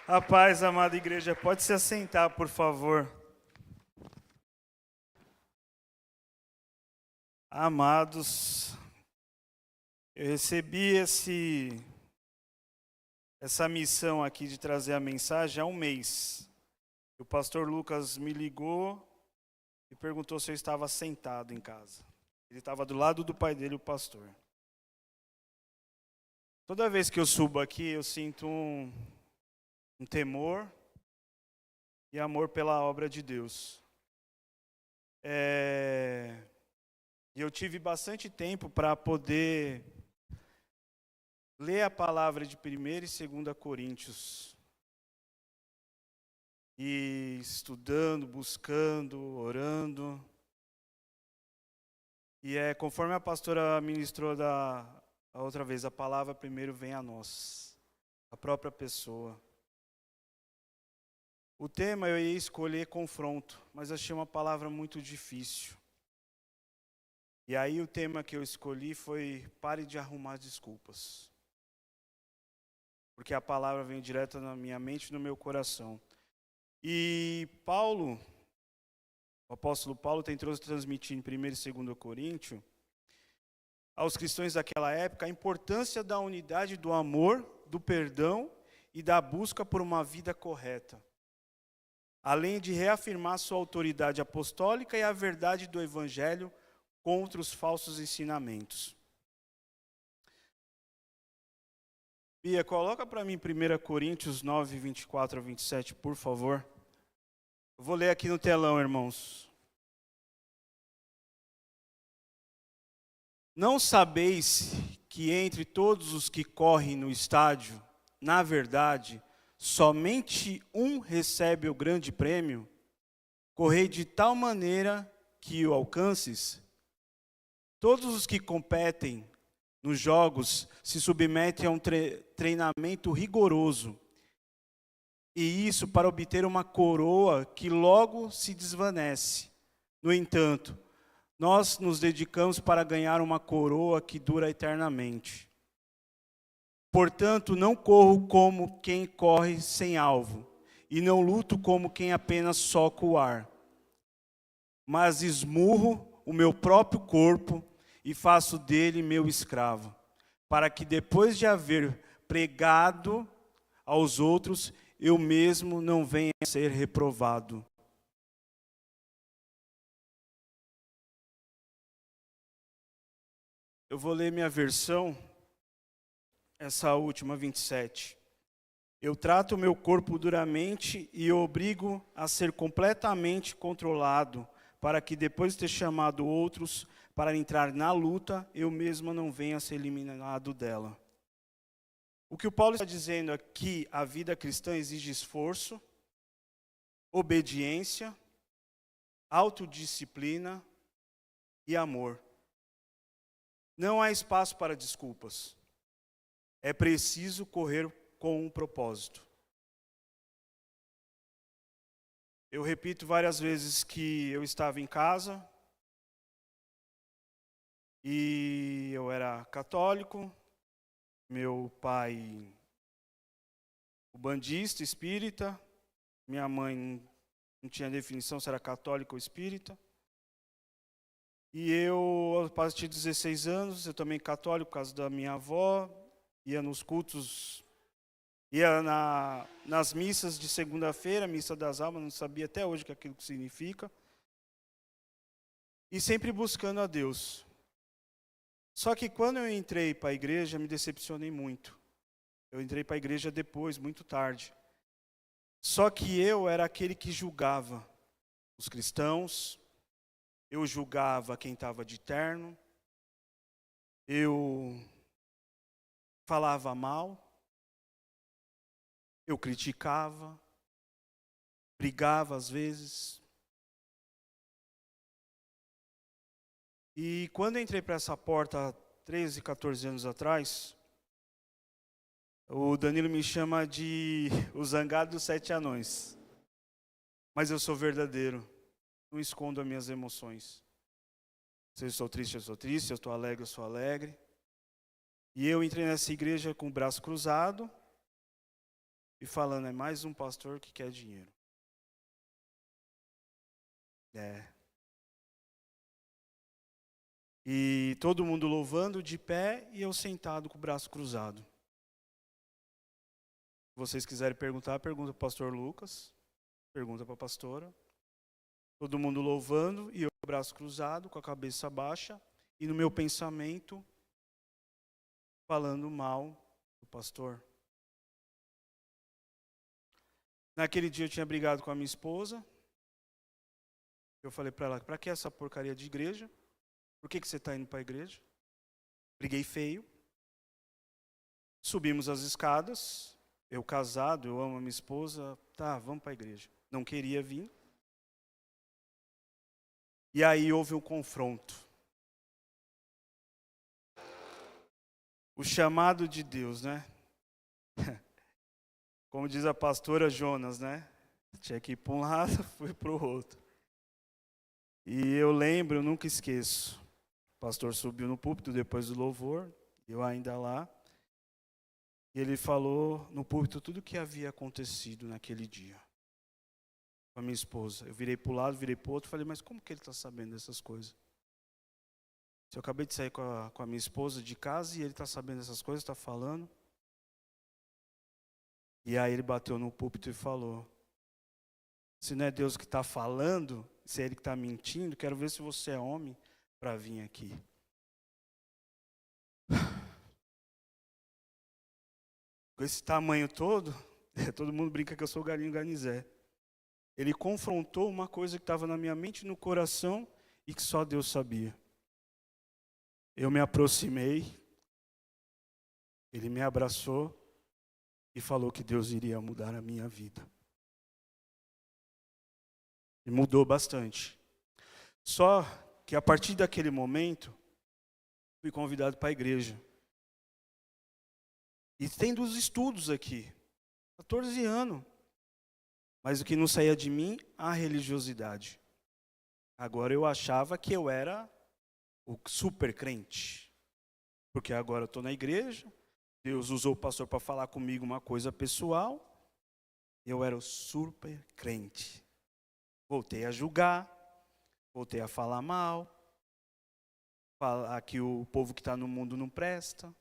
A paz, amada igreja, pode se assentar, por favor. Amados, eu recebi essa missão aqui de trazer a mensagem há um mês. O pastor Lucas me ligou e perguntou se eu estava sentado em casa. Ele estava do lado do pai dele, o pastor. Toda vez que eu subo aqui, eu sinto um temor e amor pela obra de Deus. E eu tive bastante tempo para poder ler a palavra de 1ª e 2ª Coríntios. E estudando, buscando, orando. E conforme a pastora ministrou a outra vez, a palavra primeiro vem a nós, a própria pessoa. O tema eu ia escolher confronto, mas achei uma palavra muito difícil. E aí o tema que eu escolhi foi pare de arrumar desculpas. Porque a palavra vem direto na minha mente e no meu coração. E Paulo, o apóstolo Paulo tentou transmitir em 1ª e 2ª Coríntios aos cristãos daquela época a importância da unidade do amor, do perdão e da busca por uma vida correta. Além de reafirmar sua autoridade apostólica e a verdade do evangelho contra os falsos ensinamentos. Bia, coloca para mim 1 Coríntios 9, 24 a 27, por favor. Eu vou ler aqui no telão, irmãos. Não sabeis que entre todos os que correm no estádio, na verdade, somente um recebe o grande prêmio? Correi de tal maneira que o alcances. Todos os que competem nos jogos se submetem a um treinamento rigoroso. E isso para obter uma coroa que logo se desvanece. No entanto, nós nos dedicamos para ganhar uma coroa que dura eternamente. Portanto, não corro como quem corre sem alvo, e não luto como quem apenas soca o ar. Mas esmurro o meu próprio corpo e faço dele meu escravo, para que depois de haver pregado aos outros, eu mesmo não venha a ser reprovado. Eu vou ler minha versão, essa última, 27. Eu trato o meu corpo duramente e o obrigo a ser completamente controlado, para que depois de ter chamado outros para entrar na luta, eu mesmo não venha a ser eliminado dela. O que o Paulo está dizendo aqui, a vida cristã exige esforço, obediência, autodisciplina e amor. Não há espaço para desculpas. É preciso correr com um propósito. Eu repito várias vezes que eu estava em casa e eu era católico, meu pai bandista, espírita, minha mãe não tinha definição se era católica ou espírita. E eu, a partir de 16 anos, eu também católico por causa da minha avó, ia nos cultos, ia nas missas de segunda-feira, missa das almas, não sabia até hoje o que aquilo significa. E sempre buscando a Deus. Só que quando eu entrei para a igreja, me decepcionei muito. Eu entrei para a igreja depois, muito tarde. Só que eu era aquele que julgava os cristãos, eu julgava quem estava de terno, eu falava mal, eu criticava, brigava às vezes. E quando eu entrei para essa porta há 13, 14 anos atrás, o Danilo me chama de o zangado dos 7 anões. Mas eu sou verdadeiro, não escondo as minhas emoções. Se eu sou triste, eu sou triste, se eu estou alegre, eu sou alegre. E eu entrei nessa igreja com o braço cruzado, e falando, é mais um pastor que quer dinheiro. E todo mundo louvando de pé e eu sentado com o braço cruzado. Se vocês quiserem perguntar, pergunta para o pastor Lucas, pergunta para a pastora. Todo mundo louvando e eu com o braço cruzado, com a cabeça baixa, e no meu pensamento, falando mal do pastor. Naquele dia eu tinha brigado com a minha esposa. Eu falei para ela, para que essa porcaria de igreja? Por que você está indo para a igreja? Briguei feio. Subimos as escadas. Eu casado, eu amo a minha esposa. Tá, vamos para a igreja. Não queria vir. E aí houve um confronto. O chamado de Deus, né? Como diz a pastora Jonas, né? Tinha que ir para um lado, fui para o outro. E eu lembro, eu nunca esqueço. O pastor subiu no púlpito depois do louvor, eu ainda lá. E ele falou no púlpito tudo o que havia acontecido naquele dia. Com a minha esposa. Eu virei para o lado, virei para o outro, falei, mas como que ele está sabendo dessas coisas? Se eu acabei de sair com a minha esposa de casa e ele está sabendo dessas coisas, está falando. E aí ele bateu no púlpito e falou, se não é Deus que está falando, se é ele que está mentindo, quero ver se você é homem para vir aqui. Com esse tamanho todo, todo mundo brinca que eu sou o galinho garnizé. Ele confrontou uma coisa que estava na minha mente e no coração e que só Deus sabia. Eu me aproximei, ele me abraçou e falou que Deus iria mudar a minha vida. E mudou bastante. Só que a partir daquele momento, fui convidado para a igreja. E tem dos estudos aqui, 14 anos. Mas o que não saía de mim, a religiosidade. Agora eu achava que eu era o super crente. Porque agora eu estou na igreja, Deus usou o pastor para falar comigo uma coisa pessoal, eu era o super crente. Voltei a julgar, voltei a falar mal, falar que o povo que está no mundo não presta.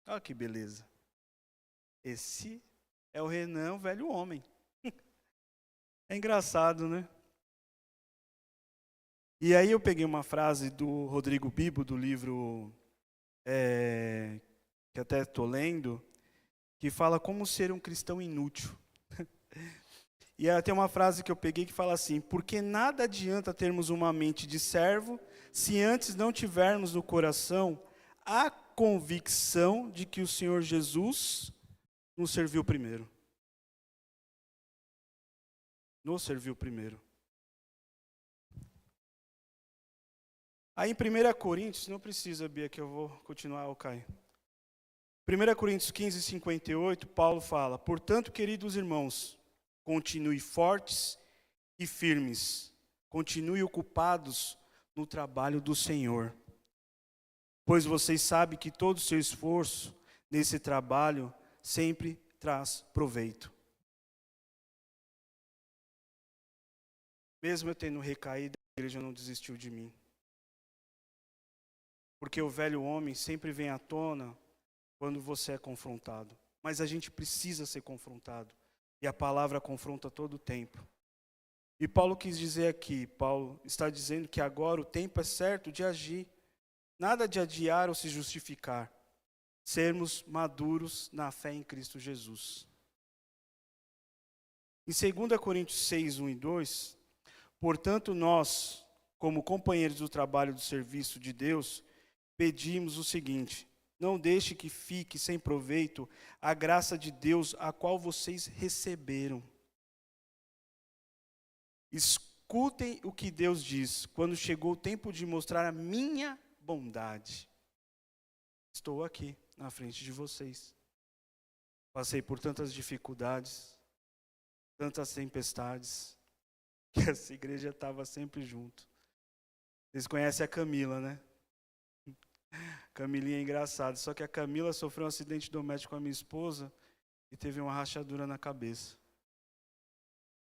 Olha que beleza. Esse é o Renan, o velho homem. É engraçado, né? E aí eu peguei uma frase do Rodrigo Bibo, do livro que até estou lendo, que fala como ser um cristão inútil. E aí tem uma frase que eu peguei que fala assim, porque nada adianta termos uma mente de servo, se antes não tivermos no coração a convicção de que o Senhor Jesus nos serviu primeiro. Nos serviu primeiro. Aí em 1 Coríntios, não precisa, Bia, que eu vou continuar, o Caio. 1 Coríntios 15, 58, Paulo fala, portanto, queridos irmãos, continue fortes e firmes, continue ocupados no trabalho do Senhor, pois vocês sabem que todo o seu esforço nesse trabalho sempre traz proveito. Mesmo eu tendo recaído, a igreja não desistiu de mim. Porque o velho homem sempre vem à tona quando você é confrontado. Mas a gente precisa ser confrontado. E a palavra confronta todo o tempo. E Paulo quis dizer aqui, Paulo está dizendo que agora o tempo é certo de agir. Nada de adiar ou se justificar. Sermos maduros na fé em Cristo Jesus. Em 2 Coríntios 6, 1 e 2, portanto nós, como companheiros do trabalho do serviço de Deus, pedimos o seguinte, não deixe que fique sem proveito a graça de Deus a qual vocês receberam. Escutem o que Deus diz, quando chegou o tempo de mostrar a minha bondade. Estou aqui, na frente de vocês. Passei por tantas dificuldades, tantas tempestades, que essa igreja estava sempre junto. Vocês conhecem a Camila, né? Camilinha é engraçada, só que a Camila sofreu um acidente doméstico com a minha esposa e teve uma rachadura na cabeça.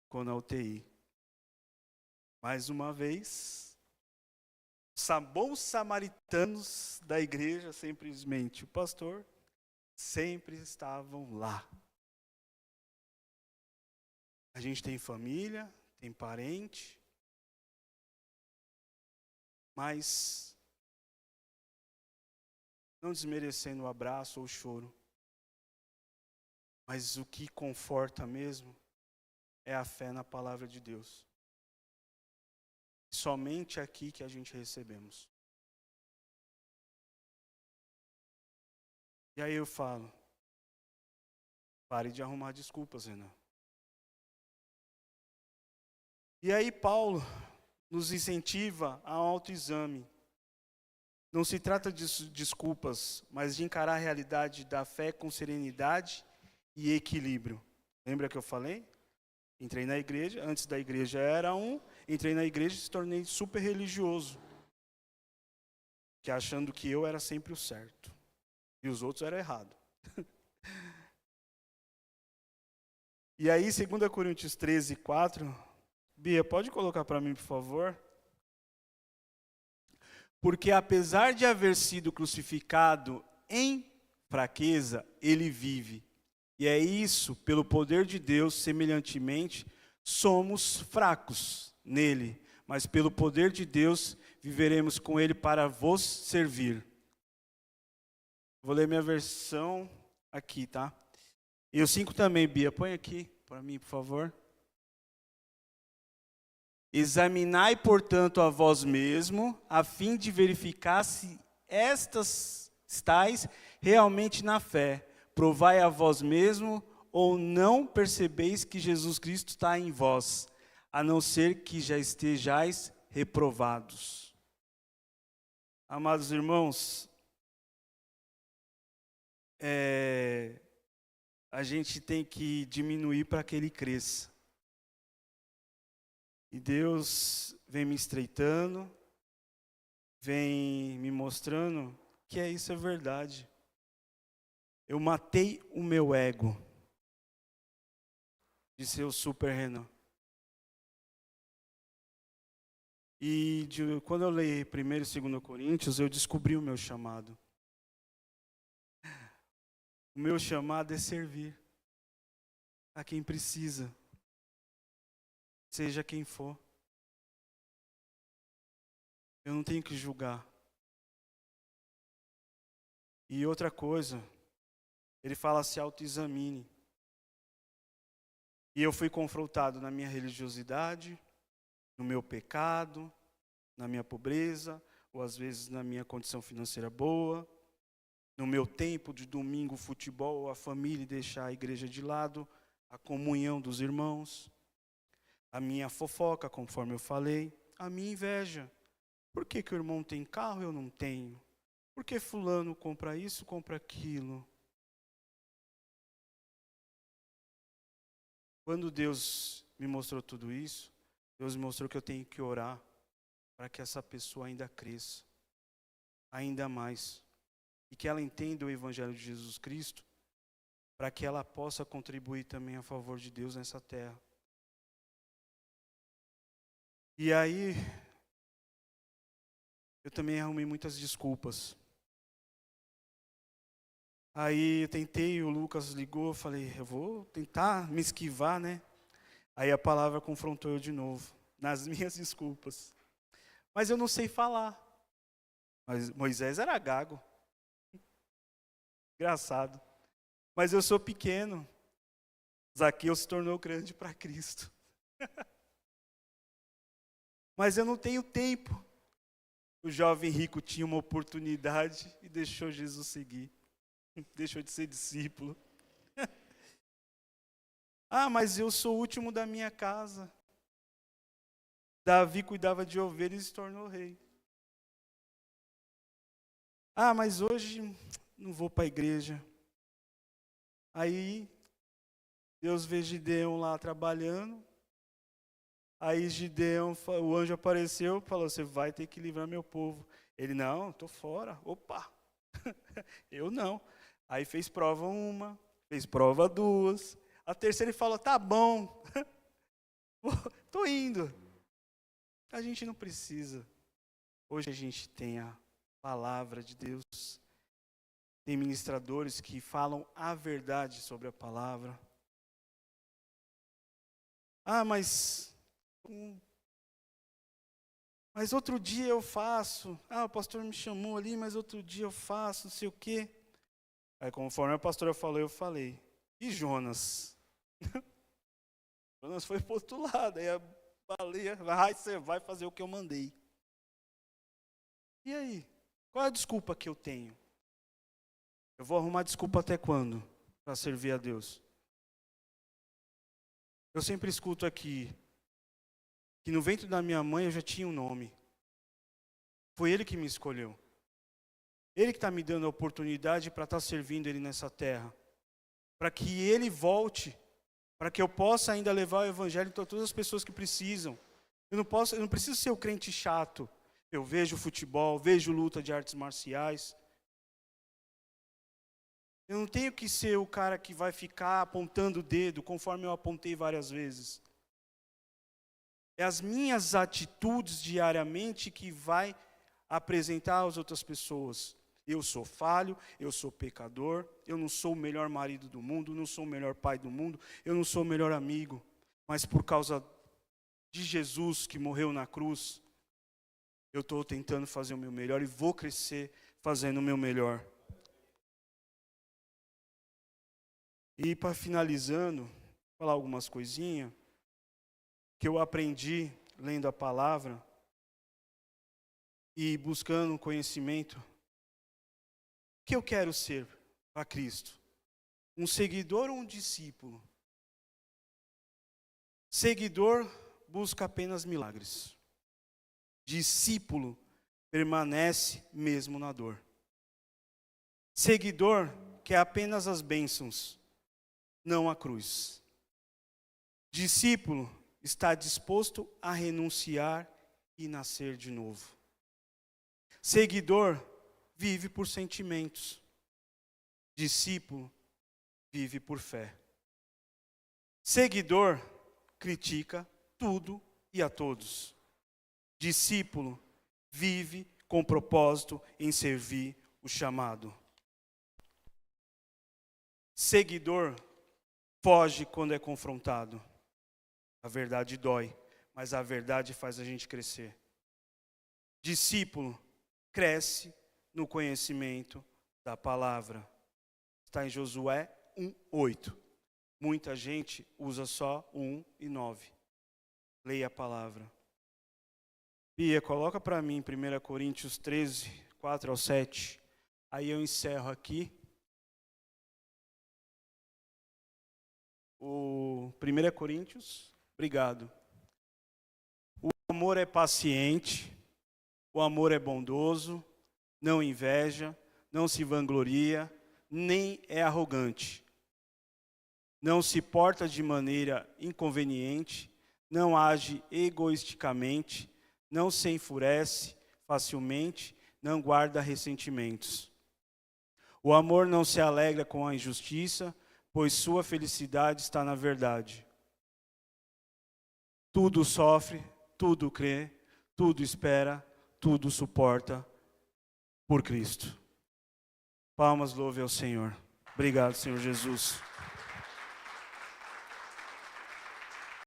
Ficou na UTI. Mais uma vez, bons samaritanos da igreja, simplesmente o pastor, sempre estavam lá. A gente tem família, tem parente, mas não desmerecendo o abraço ou o choro, mas o que conforta mesmo é a fé na palavra de Deus. Somente aqui que a gente recebemos. E aí eu falo, pare de arrumar desculpas, Renan. E aí Paulo nos incentiva ao autoexame. Não se trata de desculpas, mas de encarar a realidade da fé com serenidade e equilíbrio. Lembra que eu falei? Entrei na igreja, antes da igreja era entrei na igreja e se tornei super religioso. Que achando que eu era sempre o certo. E os outros eram errados. E aí, 2 Coríntios 13, 4. Bia, pode colocar para mim, por favor? Porque apesar de haver sido crucificado em fraqueza, ele vive. E é isso, pelo poder de Deus, semelhantemente, somos fracos nele, mas pelo poder de Deus, viveremos com ele para vos servir. Vou ler minha versão aqui, tá? E o 5 também, Bia, põe aqui para mim, por favor. Examinai, portanto, a vós mesmo, a fim de verificar se estáis realmente na fé. Provai a vós mesmo, ou não percebeis que Jesus Cristo está em vós, a não ser que já estejais reprovados. Amados irmãos, a gente tem que diminuir para que ele cresça. E Deus vem me estreitando, vem me mostrando que isso é verdade. Eu matei o meu ego de ser o super Renan. E quando eu leio 1 e 2 Coríntios, eu descobri o meu chamado. O meu chamado é servir a quem precisa, seja quem for. Eu não tenho que julgar. E outra coisa, ele fala: se autoexamine. E eu fui confrontado na minha religiosidade, no meu pecado, na minha pobreza, ou às vezes na minha condição financeira boa, no meu tempo de domingo, futebol, a família, deixar a igreja de lado, a comunhão dos irmãos, a minha fofoca, conforme eu falei, a minha inveja. Por que o irmão tem carro e eu não tenho? Por que fulano compra isso, compra aquilo? Quando Deus me mostrou tudo isso, Deus me mostrou que eu tenho que orar para que essa pessoa ainda cresça, ainda mais, e que ela entenda o Evangelho de Jesus Cristo, para que ela possa contribuir também a favor de Deus nessa terra. E aí, eu também arrumei muitas desculpas. Aí eu tentei, o Lucas ligou, eu falei, eu vou tentar me esquivar, né? Aí a palavra confrontou eu de novo, nas minhas desculpas. Mas eu não sei falar. Mas Moisés era gago. Engraçado. Mas eu sou pequeno. Zaqueu se tornou grande para Cristo. Mas eu não tenho tempo. O jovem rico tinha uma oportunidade e deixou Jesus seguir. Deixou de ser discípulo. Ah, mas eu sou o último da minha casa. Davi cuidava de ovelhas e se tornou rei. Ah, mas hoje não vou para a igreja. Aí, Deus vê Gideão lá trabalhando. Aí Gideão, o anjo apareceu e falou, você vai ter que livrar meu povo. Ele, não, estou fora. Opa, eu não. Aí fez prova 1, Fez prova 2. A terceira ele falou, tá bom, tô indo. A gente não precisa. Hoje a gente tem a palavra de Deus. Tem ministradores que falam a verdade sobre a palavra. Ah, mas outro dia eu faço. Ah, o pastor me chamou ali, mas outro dia eu faço, não sei o quê. Aí conforme a pastora falou, eu falei. E Jonas? Jonas foi para o outro lado. Aí a baleia, você vai fazer o que eu mandei. E aí? Qual é a desculpa que eu tenho? Eu vou arrumar desculpa até quando? Para servir a Deus? Eu sempre escuto aqui, que no ventre da minha mãe eu já tinha um nome. Foi Ele que me escolheu. Ele que está me dando a oportunidade para estar servindo Ele nessa terra. Para que Ele volte, para que eu possa ainda levar o Evangelho para todas as pessoas que precisam. Eu não preciso ser o crente chato. Eu vejo futebol, vejo luta de artes marciais. Eu não tenho que ser o cara que vai ficar apontando o dedo, conforme eu apontei várias vezes. É as minhas atitudes diariamente que vai apresentar às outras pessoas. Eu sou falho, eu sou pecador, eu não sou o melhor marido do mundo, não sou o melhor pai do mundo, eu não sou o melhor amigo. Mas por causa de Jesus que morreu na cruz, eu estou tentando fazer o meu melhor e vou crescer fazendo o meu melhor. E para finalizando, vou falar algumas coisinhas que eu aprendi lendo a palavra e buscando conhecimento. O que eu quero ser para Cristo? Um seguidor ou um discípulo? Seguidor busca apenas milagres. Discípulo permanece mesmo na dor. Seguidor quer apenas as bênçãos, não a cruz. Discípulo está disposto a renunciar e nascer de novo. Seguidor vive por sentimentos. Discípulo vive por fé. Seguidor critica tudo e a todos. Discípulo vive com propósito em servir o chamado. Seguidor foge quando é confrontado. A verdade dói, mas a verdade faz a gente crescer. Discípulo cresce no conhecimento da palavra. Está em Josué 1:8. Muita gente usa só 1 e 9. Leia a palavra. Bia, coloca para mim 1 Coríntios 13, 4 ao 7. Aí eu encerro aqui. O 1 Coríntios, obrigado. O amor é paciente, o amor é bondoso, não inveja, não se vangloria, nem é arrogante. Não se porta de maneira inconveniente, não age egoisticamente, não se enfurece facilmente, não guarda ressentimentos. O amor não se alegra com a injustiça, pois sua felicidade está na verdade. Tudo sofre, tudo crê, tudo espera, tudo suporta por Cristo. Palmas, louve ao Senhor. Obrigado, Senhor Jesus.